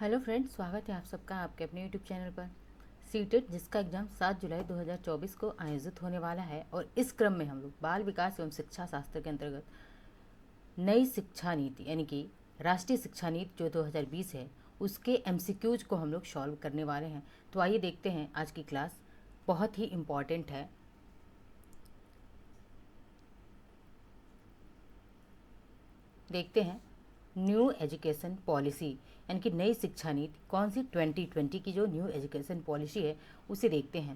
Hello friends, स्वागत है आप सबका आपके अपने यूट्यूब चैनल पर। सीटेट जिसका एग्ज़ाम 7 जुलाई 2024 को आयोजित होने वाला है और इस क्रम में हम लोग बाल विकास एवं शिक्षा शास्त्र के अंतर्गत नई शिक्षा नीति यानी कि राष्ट्रीय शिक्षा नीति जो 2020 है उसके एमसीक्यूज को हम लोग सॉल्व करने वाले हैं। तो आइए देखते हैं, आज की क्लास बहुत ही इम्पॉर्टेंट है। देखते हैं न्यू एजुकेशन पॉलिसी यानी कि नई शिक्षा नीति कौन सी 2020 की जो न्यू एजुकेशन पॉलिसी है उसे देखते हैं।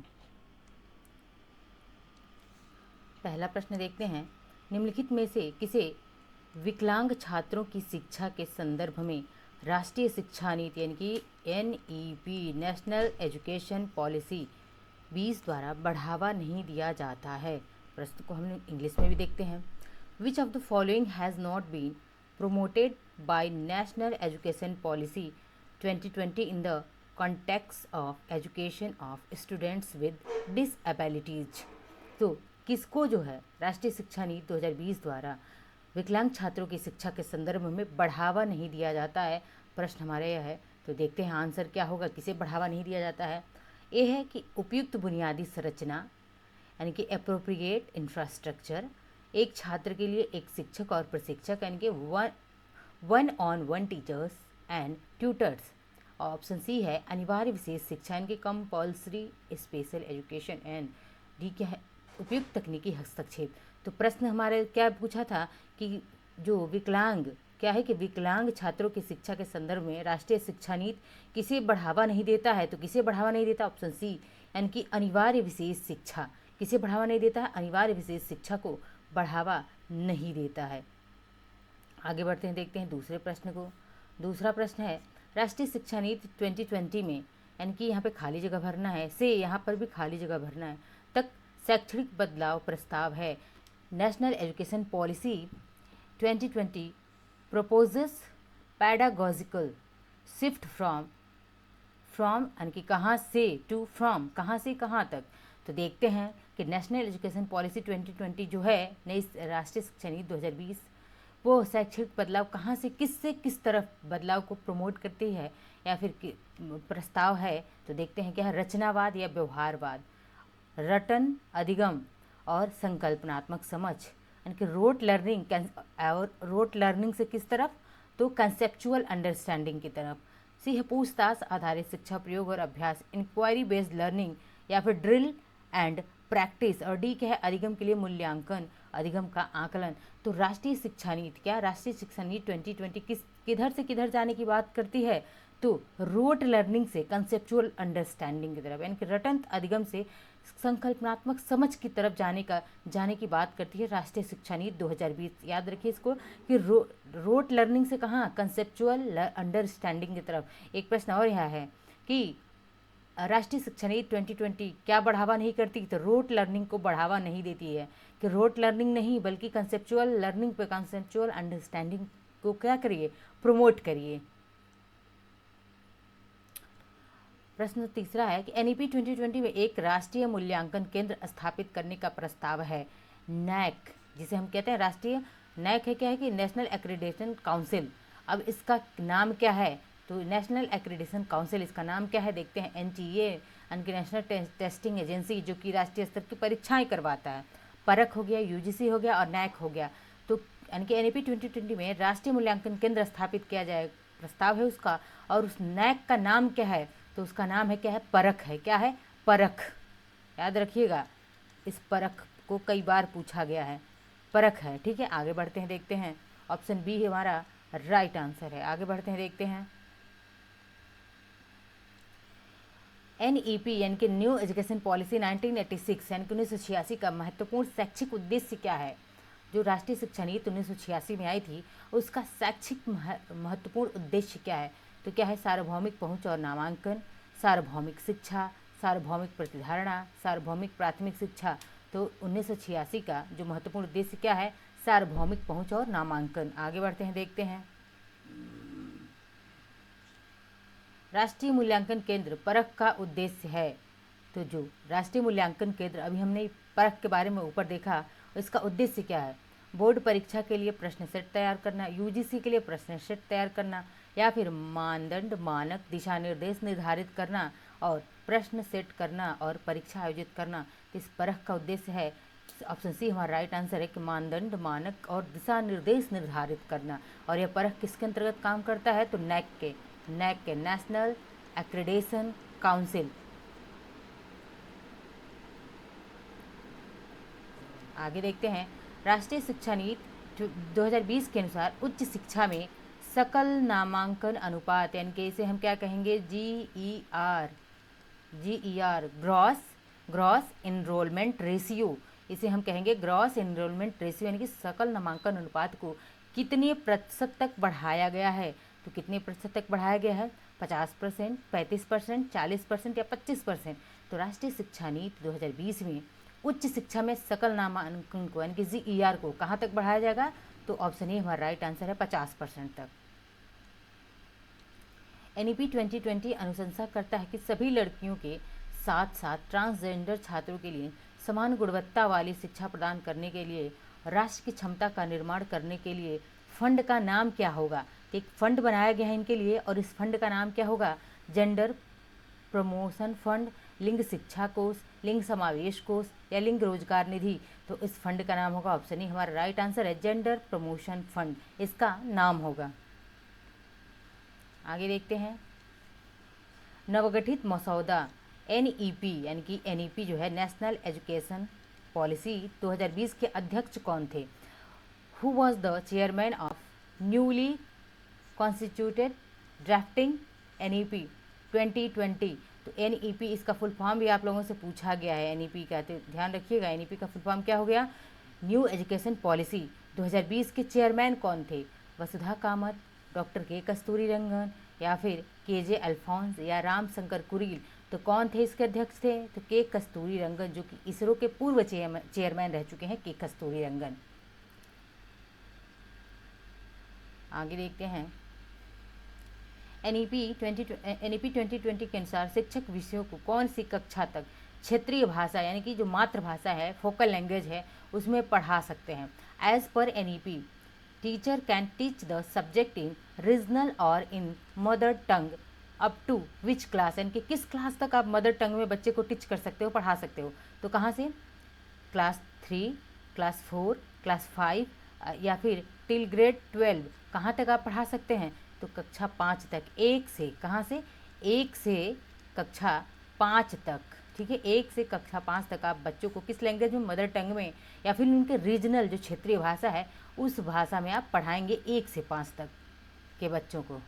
पहला प्रश्न देखते हैं, निम्नलिखित में से किसे विकलांग छात्रों की शिक्षा के संदर्भ में राष्ट्रीय शिक्षा नीति यानी कि NEP नेशनल एजुकेशन पॉलिसी 20 द्वारा बढ़ावा नहीं दिया जाता है। प्रश्न को हम इंग्लिश में भी देखते हैं। Which of the following has not been promoted by National Education Policy 2020 in the context of education of students with disabilities। तो किसको जो है राष्ट्रीय शिक्षा नीति 2020 द्वारा विकलांग छात्रों की शिक्षा के संदर्भ में बढ़ावा नहीं दिया जाता है। प्रश्न हमारा यह है, तो देखते हैं आंसर क्या होगा, किसे बढ़ावा नहीं दिया जाता है। ये है कि उपयुक्त बुनियादी संरचना यानी कि अप्रोप्रिएट इंफ्रास्ट्रक्चर, एक छात्र के लिए एक शिक्षक और प्रशिक्षक यानी कि one on one teachers and tutors. Option C है अनिवार्य विशेष शिक्षा यानी कि compulsory special education. And D क्या है, उपयुक्त तकनीकी हस्तक्षेप। तो प्रश्न हमारे क्या पूछा था कि जो विकलांग क्या है कि विकलांग छात्रों की शिक्षा के संदर्भ में राष्ट्रीय शिक्षा नीति किसे बढ़ावा नहीं देता है। तो किसे बढ़ावा नहीं देता, ऑप्शन सी यानी कि अनिवार्य विशेष शिक्षा। किसे बढ़ावा नहीं देता है, अनिवार्य विशेष शिक्षा को बढ़ावा नहीं देता है। आगे बढ़ते हैं, देखते हैं दूसरे प्रश्न को। दूसरा प्रश्न है, राष्ट्रीय शिक्षा नीति 2020 में यानी कि यहाँ पे खाली जगह भरना है, से यहाँ पर भी खाली जगह भरना है, तक शैक्षणिक बदलाव प्रस्ताव है। National education policy 2020 proposes पैडागॉजिकल shift from यानी कि कहाँ से टू फ्रॉम, कहाँ से कहाँ तक। तो देखते हैं कि नेशनल एजुकेशन पॉलिसी 2020 जो है नई राष्ट्रीय शिक्षा नीति 2020 वो शैक्षणिक बदलाव कहाँ से किस तरफ बदलाव को प्रमोट करती है या फिर प्रस्ताव है। तो देखते हैं क्या है, रचनावाद या व्यवहारवाद, रटन अधिगम और संकल्पनात्मक समझ यानी कि रोट लर्निंग और रोट लर्निंग से किस तरफ, तो कंसेप्चुअल अंडरस्टैंडिंग की तरफ। सी है पूछताछ आधारित शिक्षा, प्रयोग और अभ्यास, इंक्वायरी बेस्ड लर्निंग या फिर ड्रिल एंड प्रैक्टिस। और डी क्या है, अधिगम के लिए मूल्यांकन, अधिगम का आकलन। तो राष्ट्रीय शिक्षा नीति क्या, राष्ट्रीय शिक्षा नीति 2020 किधर से किधर जाने की बात करती है, तो रोट लर्निंग से कंसेप्चुअल अंडरस्टैंडिंग की तरफ यानी कि रटन अधिगम से संकल्पनात्मक समझ की तरफ जाने की बात करती है राष्ट्रीय शिक्षा नीति 2020। याद रखिए इसको कि रोट लर्निंग से कहाँ, कंसेप्चुअल अंडरस्टैंडिंग की तरफ। एक प्रश्न और यह है कि राष्ट्रीय शिक्षा नीति 2020 क्या बढ़ावा नहीं करती, तो रोट लर्निंग को बढ़ावा नहीं देती है, कि रोट लर्निंग नहीं बल्कि कंसेप्चुअल लर्निंग पे, कंसेप्चुअल अंडरस्टैंडिंग को क्या करिए, प्रमोट करिए। प्रश्न तीसरा है कि NEP 2020 में एक राष्ट्रीय मूल्यांकन केंद्र स्थापित करने का प्रस्ताव है। नैक जिसे हम कहते हैं राष्ट्रीय, नैक है क्या है कि नेशनल एक्रेडिटेशन काउंसिल। अब इसका नाम क्या है, तो नेशनल एक्रेडिटेशन काउंसिल इसका नाम क्या है, देखते हैं। NTA यानी कि नेशनल टेस्टिंग एजेंसी, जो कि राष्ट्रीय स्तर की परीक्षाएं करवाता है। परख हो गया, UGC हो गया और नैक हो गया। तो यानी कि NEP 2020 में राष्ट्रीय मूल्यांकन केंद्र स्थापित किया जाए, प्रस्ताव है उसका। और उस नैक का नाम क्या है, तो उसका नाम है क्या है, परख है। क्या है, परख। याद रखिएगा, इस परख को कई बार पूछा गया है, परख है। ठीक है, आगे बढ़ते हैं, देखते हैं। ऑप्शन बी हमारा राइट आंसर है। आगे बढ़ते हैं, देखते हैं। NEP यानी कि न्यू एजुकेशन पॉलिसी 1986 यानी कि 1986 का महत्वपूर्ण शैक्षिक उद्देश्य क्या है। जो राष्ट्रीय शिक्षा नीति 1986 में आई थी उसका शैक्षिक महत्वपूर्ण उद्देश्य क्या है, तो क्या है, सार्वभौमिक पहुंच और नामांकन, सार्वभौमिक शिक्षा, सार्वभौमिक प्रतिधारणा, सार्वभौमिक प्राथमिक शिक्षा। तो 1986 का जो महत्वपूर्ण उद्देश्य क्या है, सार्वभौमिक पहुंच और नामांकन। आगे बढ़ते हैं, देखते हैं। राष्ट्रीय मूल्यांकन केंद्र परख का उद्देश्य है। तो जो राष्ट्रीय मूल्यांकन केंद्र, अभी हमने परख के बारे में ऊपर देखा, इसका उद्देश्य क्या है, बोर्ड परीक्षा के लिए प्रश्न सेट तैयार करना, UGC के लिए प्रश्न सेट तैयार करना, या फिर मानदंड, मानक, दिशा निर्देश निर्धारित करना और प्रश्न सेट करना और परीक्षा आयोजित करना। तो इस परख का उद्देश्य है, ऑप्शन सी हमारा राइट आंसर है कि मानदंड, मानक और दिशा निर्देश निर्धारित करना। और यह परख किसके अंतर्गत काम करता है? तो नैक के नेशनल एक्रेडिटेशन काउंसिल। आगे देखते हैं, राष्ट्रीय शिक्षा नीति 2020 के अनुसार उच्च शिक्षा में सकल नामांकन अनुपात, यानी कि इसे हम क्या कहेंगे? GER, ग्रॉस इनरोलमेंट रेशियो, इसे हम कहेंगे ग्रॉस इनरोलमेंट रेशियो, यानी कि सकल नामांकन अनुपात को कितने प्रतिशत तक बढ़ाया गया है? तो कितने प्रतिशत तक बढ़ाया गया है? 50%, 35%, 40% या 25%। तो राष्ट्रीय शिक्षा नीति 2020 में उच्च शिक्षा में सकल नामांकन को, यानी कि GER को कहाँ तक बढ़ाया जाएगा? तो ऑप्शन ए हमारा राइट आंसर है 50% तक। NEP 2020 अनुशंसा करता है कि सभी लड़कियों के साथ साथ ट्रांसजेंडर छात्रों के लिए समान गुणवत्ता वाली शिक्षा प्रदान करने के लिए राष्ट्र की क्षमता का निर्माण करने के लिए फंड का नाम क्या होगा? एक फंड बनाया गया है इनके लिए, और इस फंड का नाम क्या होगा? जेंडर प्रमोशन फंड, लिंग शिक्षा कोष, लिंग समावेश कोष या लिंग रोजगार निधि। तो इस फंड का नाम होगा, ऑप्शन ए हमारा राइट आंसर है, जेंडर प्रमोशन फंड इसका नाम होगा। आगे देखते हैं, नवगठित मसौदा NEP, यानी कि NEP जो है नेशनल एजुकेशन पॉलिसी 2020 के अध्यक्ष कौन थे? Who was the chairman of newly constituted drafting NEP 2020? तो NEP इसका फुल फॉर्म भी आप लोगों से पूछा गया है NEP का, तो ध्यान रखिएगा NEP का फुल फॉर्म क्या हो गया? न्यू एजुकेशन पॉलिसी 2020 के चेयरमैन कौन थे? वसुधा कामत, डॉक्टर के कस्तूरीरंगन या फिर KJ अल्फोंस या रामशंकर कुरील। तो कौन थे इसके अध्यक्ष थे? तो के कस्तूरीरंगन, जो कि इसरो के पूर्व चेयरमैन रह चुके हैं, के कस्तूरीरंगन। आगे देखते हैं, NEP 2020 के अनुसार शिक्षक विषयों को कौन सी कक्षा तक क्षेत्रीय भाषा, यानी कि जो मातृभाषा है, फोकल लैंग्वेज है, उसमें पढ़ा सकते हैं? एज पर NEP, teacher can teach the subject in regional और in mother tongue up to which class, यानी कि किस क्लास तक आप मदर टंग में बच्चे को टीच कर सकते हो, पढ़ा सकते हो? तो कहाँ से? क्लास 3, क्लास 4, क्लास 5 या फिर टिल ग्रेड 12 कहाँ तक आप पढ़ा सकते हैं? तो कक्षा 5 तक। एक से, कहाँ से? 1 से कक्षा 5 तक, ठीक है। 1 से कक्षा 5 तक आप बच्चों को किस लैंग्वेज में? मदर टंग में या फिर उनके रीजनल जो क्षेत्रीय भाषा है उस भाषा में आप पढ़ाएंगे 1 से 5 तक के बच्चों को।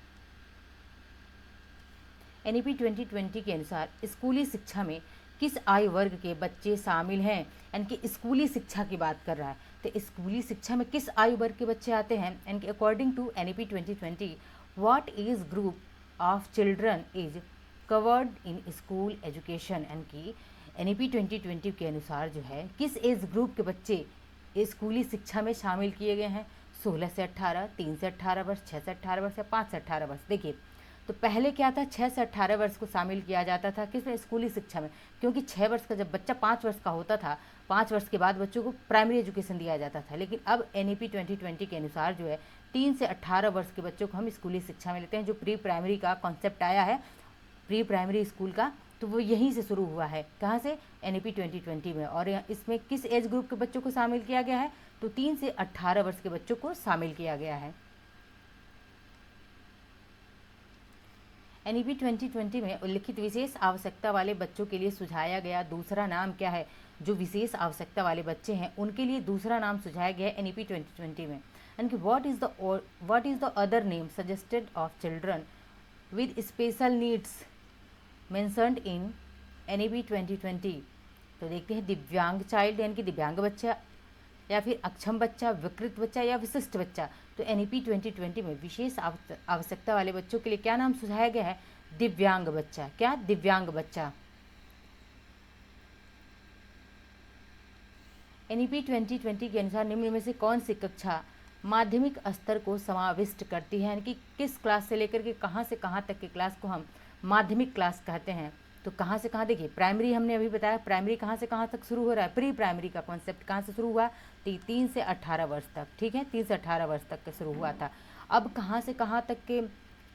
NEP 2020 के अनुसार स्कूली शिक्षा में किस आयु वर्ग के बच्चे शामिल हैं? यानी कि स्कूली शिक्षा की बात कर रहा है, तो स्कूली शिक्षा में किस आयु वर्ग के बच्चे आते हैं? यानी कि according to NEP 2020, what is group of children is covered in school education? यानी कि NEP 2020 के अनुसार जो है किस एज ग्रुप के बच्चे स्कूली शिक्षा में शामिल किए गए हैं? 16 से 18, 3 से 18 वर्ष, 6 से 18 वर्ष या 5 से 18 वर्ष। देखिए, तो पहले क्या था? 6 से 18 वर्ष को शामिल किया जाता था किसमें? स्कूली शिक्षा में, क्योंकि 6 वर्ष का जब बच्चा 5 वर्ष का होता था, 5 वर्ष के बाद बच्चों को प्राइमरी एजुकेशन दिया जाता था। लेकिन अब NEP 2020 के अनुसार जो है 3 से 18 वर्ष के बच्चों को हम स्कूली शिक्षा में लेते हैं। जो प्री प्राइमरी का कॉन्सेप्ट आया है, प्री प्राइमरी स्कूल का, तो वो यहीं से शुरू हुआ है। कहाँ से? NEP 2020 में। और इसमें किस एज ग्रुप के बच्चों को शामिल किया गया है? तो 3 से 18 वर्ष के बच्चों को शामिल किया गया है। NEP 2020 में उल्लिखित विशेष आवश्यकता वाले बच्चों के लिए सुझाया गया दूसरा नाम क्या है? जो विशेष आवश्यकता वाले बच्चे हैं उनके लिए दूसरा नाम सुझाया गया है NEP 2020 में। यानी कि what is the other name suggested of children with special needs mentioned in NEP 2020? तो देखते हैं, दिव्यांग चाइल्ड, यानी कि दिव्यांग बच्चा या फिर अक्षम बच्चा, विकृत बच्चा या विशिष्ट बच्चा। तो NEP 2020 में विशेष आवश्यकता वाले बच्चों के लिए क्या नाम सुझाया गया है? दिव्यांग बच्चा। क्या? दिव्यांग बच्चा। NEP 2020 के अनुसार निम्न में से कौन सी कक्षा माध्यमिक स्तर को समाविष्ट करती है? यानी कि किस क्लास से लेकर के कहाँ से कहाँ तक के क्लास को हम माध्यमिक क्लास कहते हैं? तो कहाँ से कहाँ? देखिए, प्राइमरी हमने अभी बताया, प्राइमरी कहाँ से कहाँ तक शुरू हो रहा है? प्री प्राइमरी का कॉन्सेप्ट कहाँ से शुरू हुआ? 3 से 18 वर्ष तक, ठीक है, 3 से 18 वर्ष तक का शुरू हुआ था। अब कहाँ से कहाँ तक के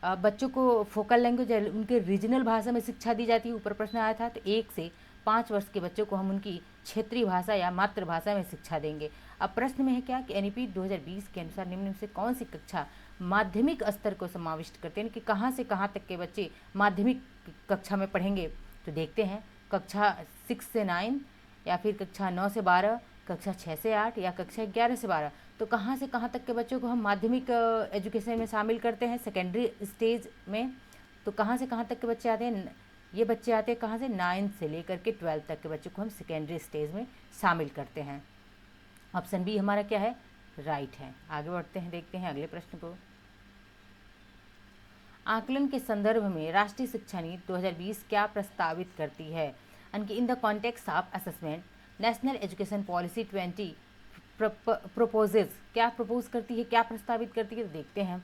बच्चों को फोकल लैंग्वेज उनके रीजनल भाषा में शिक्षा दी जाती है, ऊपर प्रश्न आया था। तो 1 से 5 वर्ष के बच्चों को हम उनकी क्षेत्रीय भाषा या मातृभाषा में शिक्षा देंगे। अब प्रश्न में है क्या कि एनईपी 2020 के अनुसार निम्न में से कौन सी कक्षा माध्यमिक स्तर को समाविष्ट करते हैं, कि कहाँ से कहाँ तक के बच्चे माध्यमिक कक्षा में पढ़ेंगे। तो देखते हैं, कक्षा 6 से 9 या फिर कक्षा 9 से 12, कक्षा 6 से 8 या कक्षा 11 से 12। तो कहाँ से कहाँ तक के बच्चों को हम माध्यमिक एजुकेशन में शामिल करते हैं, सेकेंडरी स्टेज में। तो कहाँ से कहाँ तक के बच्चे आते हैं, ये बच्चे आते हैं कहाँ से, 9 से लेकर के 12 तक के बच्चों को हम सेकेंडरी स्टेज में शामिल करते हैं। ऑप्शन बी हमारा क्या है, राइट है। आगे बढ़ते हैं, देखते हैं अगले प्रश्न को। आकलन के संदर्भ में राष्ट्रीय शिक्षा नीति 2020 क्या प्रस्तावित करती है। In the context of assessment national education policy 20 proposes, क्या प्रपोज करती है, क्या प्रस्तावित करती है। तो देखते हैं,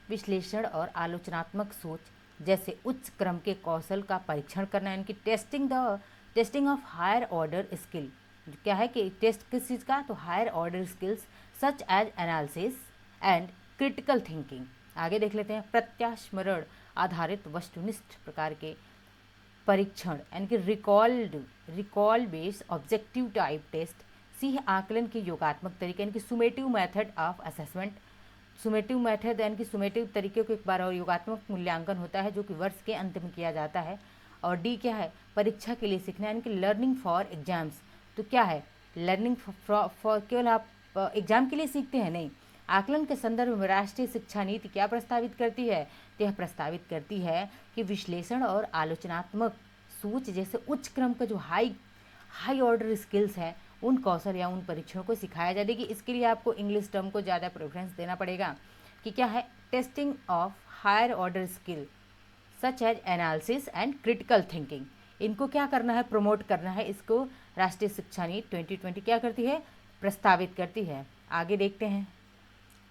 विश्लेषण और आलोचनात्मक सोच जैसे उच्च क्रम के कौशल का परीक्षण करना, यानी कि testing of higher order skill. क्या है कि टेस्ट किस चीज़ का, तो higher order skills such as analysis and critical thinking. आगे देख लेते हैं, प्रत्यास्मरण आधारित वस्तुनिष्ठ प्रकार के परीक्षण, यानी कि recall based objective type test. C है आकलन के योगात्मक तरीके, यानी कि summative method of assessment. Summative method यानी कि सुमेटिव तरीके को एक बार और योगात्मक मूल्यांकन होता है जो कि वर्ष के अंत में किया जाता है। और डी क्या है, परीक्षा के लिए सीखना, यानी कि लर्निंग फॉर एग्जाम्स। तो क्या है, लर्निंग फॉर केवल आप एग्जाम के लिए सीखते हैं, नहीं। आकलन के संदर्भ में राष्ट्रीय शिक्षा नीति क्या प्रस्तावित करती है, तो यह प्रस्तावित करती है कि विश्लेषण और आलोचनात्मक सोच जैसे उच्च क्रम का जो हाई ऑर्डर स्किल्स है, उन कौशल या उन परीक्षणों को सिखाया जाए। देखिए, इसके लिए आपको इंग्लिश टर्म को ज़्यादा प्रेफरेंस देना पड़ेगा कि क्या है, testing of higher order skill such as analysis and critical thinking. इनको क्या करना है, प्रमोट करना है। इसको राष्ट्रीय शिक्षा नीति 2020 क्या करती है, प्रस्तावित करती है। आगे देखते हैं,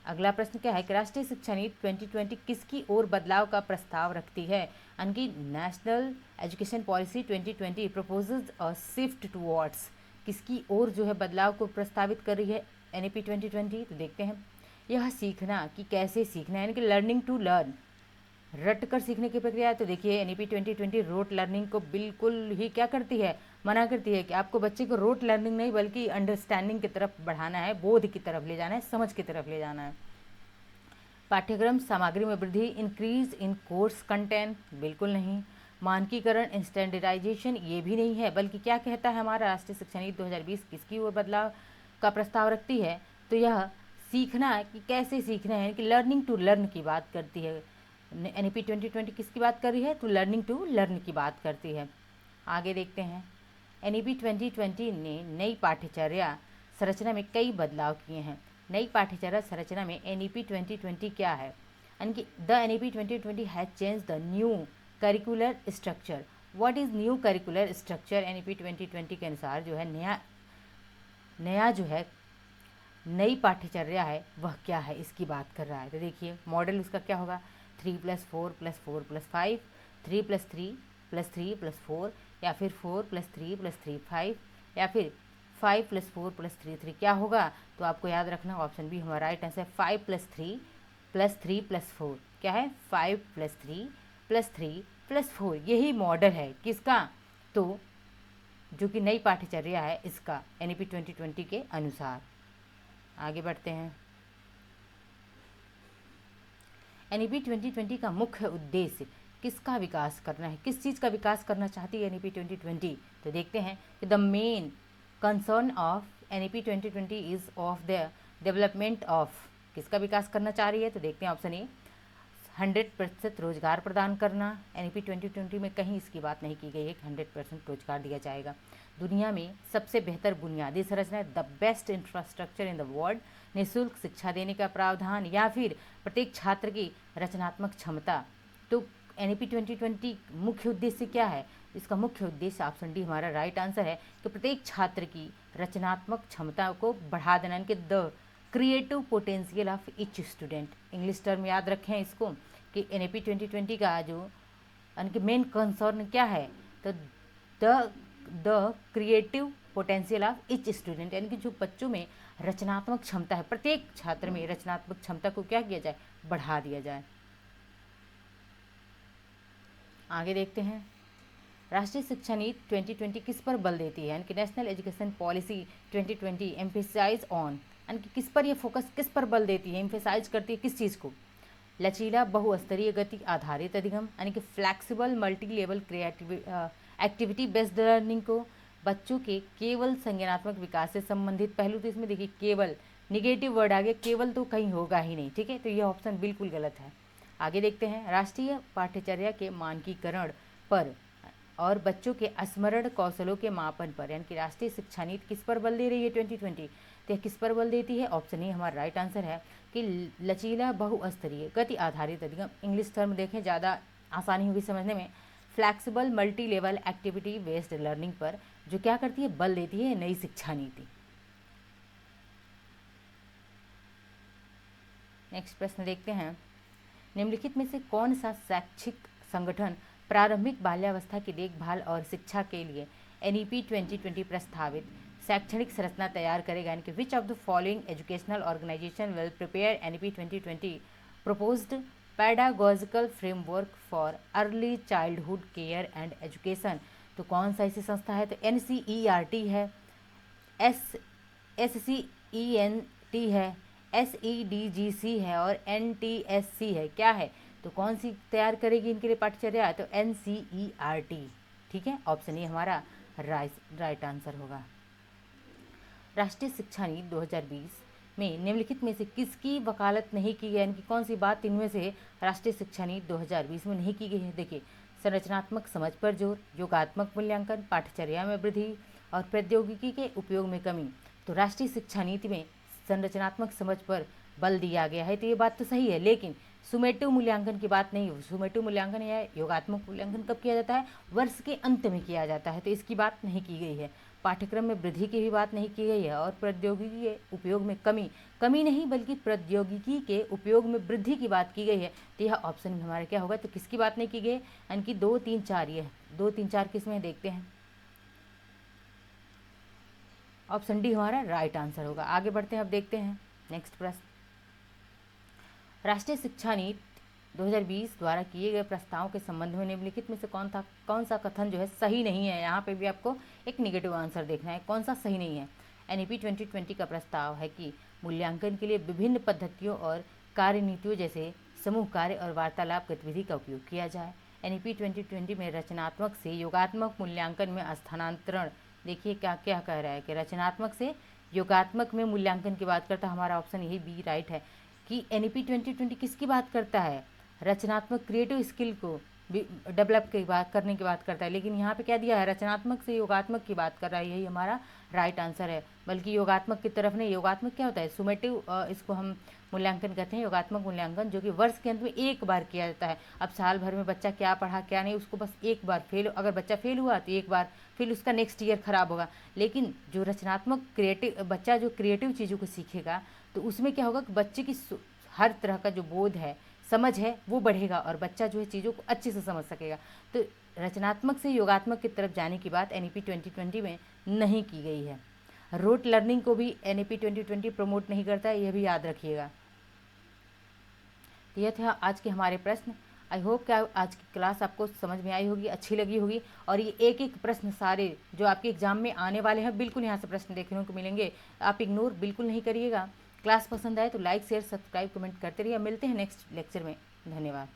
अगला प्रश्न क्या है कि राष्ट्रीय शिक्षा नीति 2020 किसकी ओर बदलाव का प्रस्ताव रखती है। यानी नेशनल एजुकेशन पॉलिसी 2020 प्रपोजेज अ शिफ्ट टुवर्ड्स, किसकी ओर जो है बदलाव को प्रस्तावित कर रही है एनईपी 2020। तो देखते हैं, यह सीखना कि कैसे सीखना, यानी कि लर्निंग टू लर्न, रट कर सीखने की प्रक्रिया है। तो देखिए, एनईपी 2020 रोट लर्निंग को बिल्कुल ही क्या करती है, मना करती है कि आपको बच्चे को रोट लर्निंग नहीं बल्कि अंडरस्टैंडिंग की तरफ बढ़ाना है, बोध की तरफ ले जाना है, समझ की तरफ ले जाना है। पाठ्यक्रम सामग्री में वृद्धि, इंक्रीज इन कोर्स कंटेंट, बिल्कुल नहीं। मानकीकरण, स्टैंडर्डाइजेशन, ये भी नहीं है। बल्कि क्या कहता है हमारा राष्ट्रीय शिक्षा नीति 2020 किसकी ओर बदलाव का प्रस्ताव रखती है, तो यह सीखना कि कैसे सीखना है, कि लर्निंग टू लर्न की बात करती है। एनईपी 2020 किसकी बात कर रही है, तो लर्निंग टू लर्न की बात करती है। आगे देखते हैं, एनईपी 2020 ने नई पाठ्यचर्या संरचना में कई बदलाव किए हैं। नई पाठ्यचर्या संरचना में एनईपी 2020 क्या है, यानी कि the NEP 2020 has change the new curricular structure. What is new curricular structure, NEP 2020 के अनुसार जो है नया जो है नई पाठ्यचर्या है वह क्या है, इसकी बात कर रहा है। तो देखिए, मॉडल उसका क्या होगा, 3+4+4+5, 3+3+3+4, या फिर 4+3+3 5, या फिर 5+4+3 क्या होगा। तो आपको याद रखना ऑप्शन बी हमारा राइट आंसर, 5+3+3+4। क्या है, 5+3+3+4। यही मॉडल है किसका, तो जो कि नई पाठ्यचर्या है इसका, एनईपी 2020 के अनुसार। आगे बढ़ते हैं, एनईपी 2020 का मुख्य उद्देश्य किसका विकास करना है, किस चीज़ का विकास करना चाहती है एनईपी 2020। तो देखते हैं कि the main concern of NEP 2020 is of the development of, किसका विकास करना चाह रही है। तो देखते हैं ऑप्शन ए, 100% रोजगार प्रदान करना। एनईपी 2020 में कहीं इसकी बात नहीं की गई है कि 100% रोजगार दिया जाएगा। दुनिया में सबसे बेहतर बुनियादी संरचना, the best infrastructure in the world, निःशुल्क शिक्षा देने का प्रावधान, या फिर प्रत्येक छात्र की रचनात्मक क्षमता। तो एनईपी 2020 मुख्य उद्देश्य क्या है, इसका मुख्य उद्देश्य ऑप्शन डी हमारा राइट आंसर है कि प्रत्येक छात्र की रचनात्मक क्षमता को बढ़ा देना, यानी कि the creative potential of each student. English term याद रखें इसको कि एनईपी 2020 का जो यानी कि मेन कंसर्न क्या है, तो the creative potential of each student, यानी कि जो बच्चों में रचनात्मक क्षमता है, प्रत्येक छात्र में रचनात्मक क्षमता को क्या किया जाए, बढ़ा दिया जाए। आगे देखते हैं, राष्ट्रीय शिक्षा नीति 2020 किस पर बल देती है, यानी कि national education policy 2020 emphasize on, यानी कि किस पर ये फोकस, किस पर बल देती है, एम्फेसाइज करती है किस चीज़ को? लचीला बहुस्तरीय गति आधारित अधिगम, यानी कि flexible multi level activity based learning को, बच्चों के केवल संज्ञानात्मक विकास से संबंधित पहलू। तो इसमें देखिए केवल निगेटिव वर्ड आ गया, केवल तो कहीं होगा ही नहीं, ठीक है, तो यह ऑप्शन बिल्कुल गलत है। आगे देखते हैं, राष्ट्रीय पाठ्यचर्या के मानकीकरण पर और बच्चों के स्मरण कौशलों के मापन पर, यानी कि राष्ट्रीय शिक्षा नीति किस पर बल दे रही है 2020? तो किस पर बल देती है? ऑप्शन ए हमारा राइट आंसर है कि लचीला बहुस्तरीय गति आधारित अधिगम, इंग्लिश टर्म देखें ज़्यादा आसानी होगी समझने में, flexible multi level activity based learning पर जो क्या करती है, बल देती है नई शिक्षा नीति। नेक्स्ट प्रश्न देखते हैं, निम्नलिखित में से कौन सा शैक्षिक संगठन प्रारंभिक बाल्यावस्था की देखभाल और शिक्षा के लिए NEP 2020 प्रस्तावित शैक्षणिक संरचना तैयार करेगा, यानी कि which of the following educational organization will prepare NEP 2020 proposed pedagogical framework for early childhood care and education? तो कौन सा ऐसी संस्था है? तो NCERT है, SCENT है, SEDGC है और NTSC है। क्या है? तो कौन सी तैयार करेगी इनके लिए पाठ्यचर्या? तो NCERT, ठीक है, ऑप्शन ए हमारा राइट आंसर होगा। राष्ट्रीय शिक्षा नीति 2020 में निम्नलिखित में से किसकी वकालत नहीं की गई, यानी कि कौन सी बात इनमें से राष्ट्रीय शिक्षा नीति 2020 में नहीं की गई है? देखिए, संरचनात्मक समझ पर जोर, योगात्मक मूल्यांकन, पाठ्यचर्या में वृद्धि और प्रौद्योगिकी के उपयोग में कमी। तो राष्ट्रीय शिक्षा नीति में संरचनात्मक समझ पर बल दिया गया है, तो ये बात तो सही है, लेकिन सुमेटिव मूल्यांकन की बात नहीं। सुमेटिव मूल्यांकन या योगात्मक मूल्यांकन कब किया जाता है? वर्ष के अंत में किया जाता है, तो इसकी बात नहीं की गई है। पाठ्यक्रम में वृद्धि की भी बात नहीं की गई है और प्रौद्योगिकी के उपयोग में कमी नहीं बल्कि प्रौद्योगिकी के उपयोग में वृद्धि की बात की गई है। तो यह ऑप्शन में हमारा क्या होगा? तो किसकी बात नहीं की गई, यानी कि 2, 3, 4, ये 2, 3, 4 किसमें देखते हैं, ऑप्शन डी हमारा राइट आंसर होगा। आगे बढ़ते हैं, अब देखते हैं नेक्स्ट प्रश्न, राष्ट्रीय शिक्षा नीति 2020 द्वारा किए गए प्रस्तावों के संबंध में निम्नलिखित में से कौन सा कथन जो है सही नहीं है? यहाँ पे भी आपको एक निगेटिव आंसर देखना है, कौन सा सही नहीं है। NEP 2020 का प्रस्ताव है कि मूल्यांकन के लिए विभिन्न पद्धतियों और कार्यनीतियों जैसे समूह कार्य और वार्तालाप गतिविधि का उपयोग किया जाए। NEP 2020 में रचनात्मक से योगात्मक मूल्यांकन में स्थानांतरण, देखिए क्या क्या कह रहा है कि रचनात्मक से योगात्मक में मूल्यांकन की बात करता है। हमारा ऑप्शन यही बी राइट है कि NEP 2020 किसकी बात करता है? रचनात्मक क्रिएटिव स्किल को डेवलप की बात करने की बात करता है, लेकिन यहाँ पे क्या दिया है? रचनात्मक से योगात्मक की बात कर रहा है, यही हमारा राइट आंसर है। बल्कि योगात्मक की तरफ नहीं, योगात्मक क्या होता है? सुमेटिव, इसको हम मूल्यांकन कहते हैं, योगात्मक मूल्यांकन, जो कि वर्ष के अंत में एक बार किया जाता है। अब साल भर में बच्चा क्या पढ़ा क्या नहीं, उसको बस एक बार अगर बच्चा फेल हुआ तो एक बार, फिर उसका नेक्स्ट ईयर खराब होगा। लेकिन जो रचनात्मक क्रिएटिव बच्चा जो क्रिएटिव चीज़ों को सीखेगा, तो उसमें क्या होगा कि बच्चे की हर तरह का जो बोध है, समझ है, वो बढ़ेगा और बच्चा जो है चीज़ों को अच्छे से समझ सकेगा। तो रचनात्मक से योगात्मक की तरफ जाने की बात NEP 2020 में नहीं की गई है। रोट लर्निंग को भी NEP 2020 प्रमोट नहीं करता है, यह भी याद रखिएगा। यह था आज के हमारे प्रश्न। आई होप कि आज की क्लास आपको समझ में आई होगी, अच्छी लगी होगी। और ये एक एक प्रश्न सारे जो आपके एग्जाम में आने वाले हैं, बिल्कुल यहाँ से प्रश्न देखने को मिलेंगे, आप इग्नोर बिल्कुल नहीं करिएगा। क्लास पसंद आए तो लाइक शेयर सब्सक्राइब कमेंट करते रहिए। मिलते हैं नेक्स्ट लेक्चर में, धन्यवाद।